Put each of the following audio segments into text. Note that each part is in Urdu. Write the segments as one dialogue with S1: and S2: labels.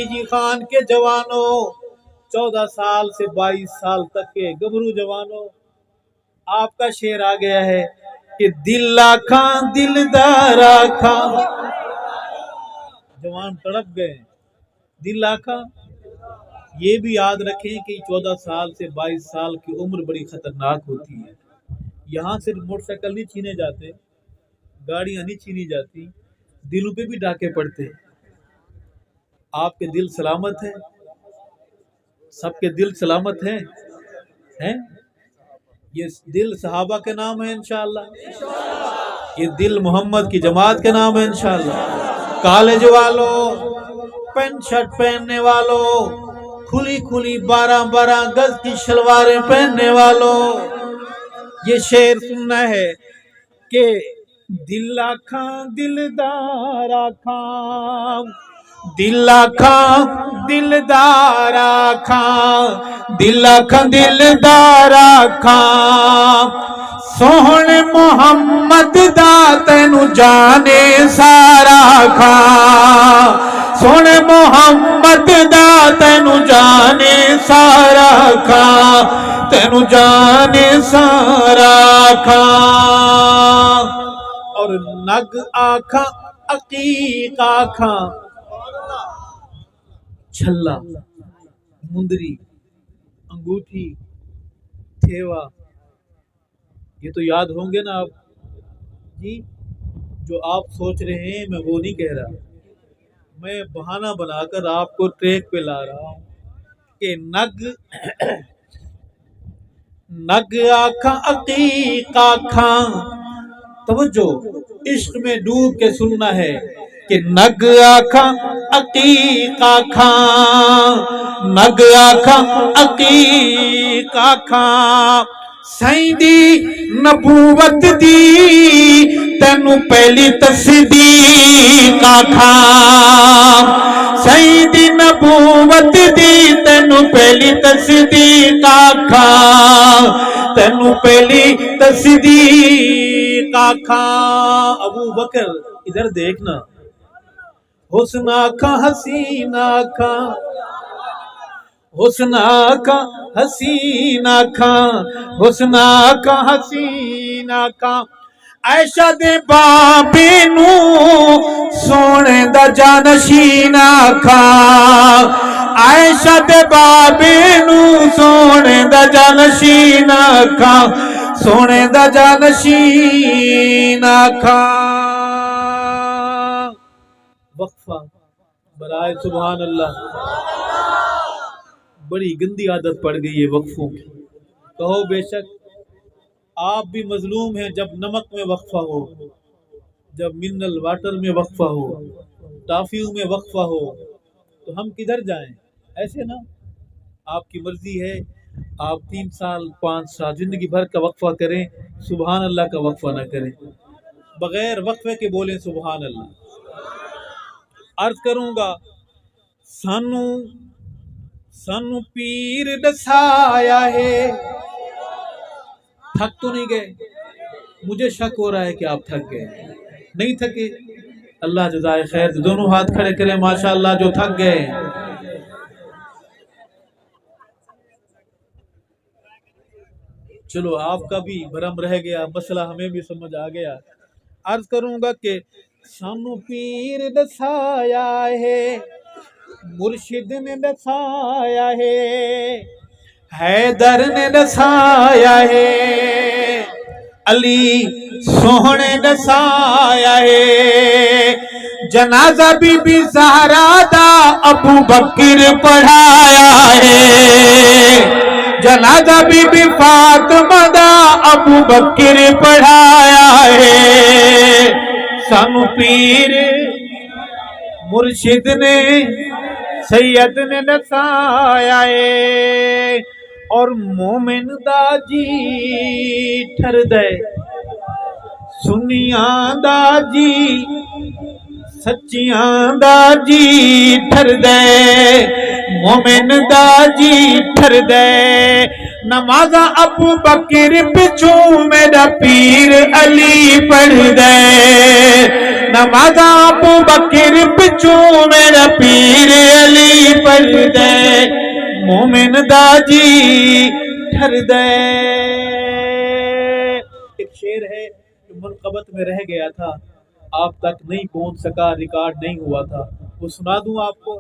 S1: ڈی خان کے جوانوں، 14 سال سے 22 سال تک کے گبرو جوانوں، آپ کا شعر آ گیا ہے کہ دل آکھاں دلدار آکھاں، جوان تڑپ گئے، دل آکھاں۔ یہ بھی یاد رکھیں کہ 14 سال سے 22 سال کی عمر بڑی خطرناک ہوتی ہے۔ یہاں صرف موٹر سائیکل نہیں چھینے جاتے، گاڑیاں نہیں چھینی جاتی، دلوں پہ بھی ڈاکے پڑتے ہیں۔ آپ کے دل سلامت ہیں؟ سب کے دل سلامت ہیں؟ یہ دل صحابہ کے نام ہے انشاءاللہ، یہ دل محمد کی جماعت کے نام ہے انشاءاللہ۔ کالج والوں، پینٹ شرٹ پہننے والوں، کھلی کھلی 12 گز کی شلواریں پہننے والوں، یہ شعر سننا ہے کہ دل آکھاں دلدار آکھاں، دل آکھاں دلدار آکھاں، دل آکھاں دلدار آکھاں، سوہنے محمد دا تینو جانے سارا آکھاں، سوہنے محمد دا تینو جانے سارا آکھاں، تینو جانے سارا آکھاں۔ اور نگ آکھاں عقیق آکھاں، چھلا، مندری، انگوٹھی، تھیوا، یہ تو یاد ہوں گے نا آپ جی؟ جو آپ سوچ رہے ہیں میں وہ نہیں کہہ رہا، میں بہانہ بنا کر آپ کو ٹریک پہ لا رہا ہوں کہ نگ آکھاں عقیق آکھاں، توجہ عشق میں ڈوب کے سننا ہے کہ نگ آکھاں عقیق آکھاں، نگ آکھاں عقیق آکھاں، سائیں دی نبوت دی تینو پہلی تصدیق آکھاں، سائیں دی نبوت دی تینو پہلی تصدیق آکھاں، تینو پہلی تصدیق آکھاں۔ ابو بکر ادھر دیکھنا، حسن آکھاں حسین آکھاں، حسن آکھاں حسین آکھاں، حسن آکھاں حسین آکھاں، عائشہ دے بابے نو سونے دا جانشین آکھاں، عائشہ دے بابے نو سونے دا جانشین آکھاں، سونے دا جانشین آکھاں۔ وقفہ برائے سبحان اللہ، بڑی گندی عادت پڑ گئی ہے وقفوں کی۔ کہو بے شک آپ بھی مظلوم ہیں جب نمک میں وقفہ ہو، جب منرل واٹر میں وقفہ ہو، ٹافیوں میں وقفہ ہو، تو ہم کدھر جائیں؟ ایسے نا آپ کی مرضی ہے آپ 3 سال 5 سال زندگی بھر کا وقفہ کریں، سبحان اللہ کا وقفہ نہ کریں، بغیر وقفے کے بولیں سبحان اللہ۔ عرض کروں گا سانو پیر دسایا ہے، تھک تو نہیں گئے؟ مجھے شک ہو رہا ہے کہ آپ تھک گئے، نہیں تھکے؟ اللہ جزائے خیر دے، دونوں ہاتھ کھڑے کریں ماشاءاللہ جو تھک گئے۔ چلو آپ کا بھی بھرم رہ گیا، مسئلہ ہمیں بھی سمجھ آ گیا۔ عرض کروں گا کہ سانو پیر دسایا ہے، مرشد نے دسایا ہے، حیدر نے دسایا ہے، علی سوہنے دسایا ہے، جنازہ بی بی زہرا دا ابو بکر پڑھایا ہے، جنازہ بی بی فاطمہ دا ابو بکر پڑھایا ہے، سانو پیر مرشد نے سید نے دسایا ہے، اور مومن دا جی ٹھر دے، سنیاں دا جی سچیاں دا جی ٹھر دے، مومن دا جی ٹھر دے، نمازہ ابو بکر پچھوں میرا پیر علی پڑھ دے، نمازہ ابو بکر پچھوں میرا پیر علی مومن دا جی ٹھر دے. ایک شعر ہے جو منقبت میں رہ گیا تھا، آپ تک نہیں پہنچ سکا، ریکارڈ نہیں ہوا تھا، وہ سنا دوں آپ کو؟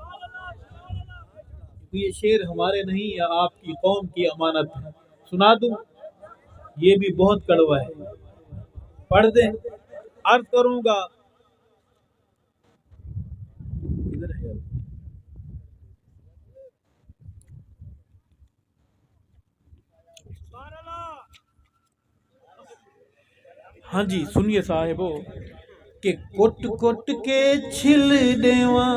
S1: یہ شعر ہمارے نہیں، یا آپ کی قوم کی امانت ہے، سنا دوں؟ یہ بھی بہت کڑوا ہے، پڑھ دیں؟ عرض کروں گا. ہاں جی سنیے صاحبو کہ کٹ کٹ کے چھل دیواں،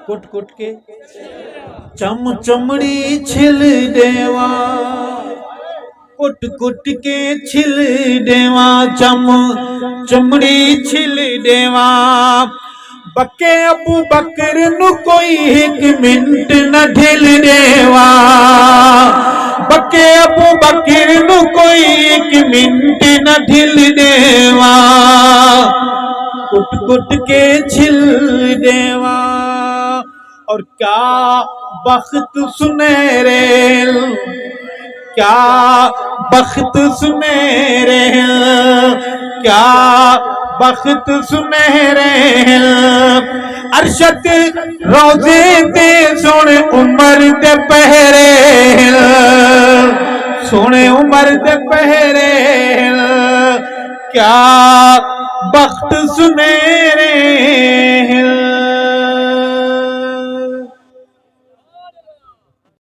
S1: کٹ کٹ کے چم چمڑی چھل دیواں، کٹ کٹ کے چھل دیواں، چم چمڑی چھل دیواں. بکے ابو بکر نو کوئی ایک منٹ نہ ڈھل دیواں، بکے ابو بکر نو کوئی ایک منٹ نہ ڈھل دیواں، کٹ کٹ کے چھل دیواں. اور کیا بخت سنہرے، کیا بخت سنہرے، کیا بخت سنہرے، ارشد روزے تے سونے عمر دے پہرے، سونے عمر دے پہرے، کیا بخت سنہرے.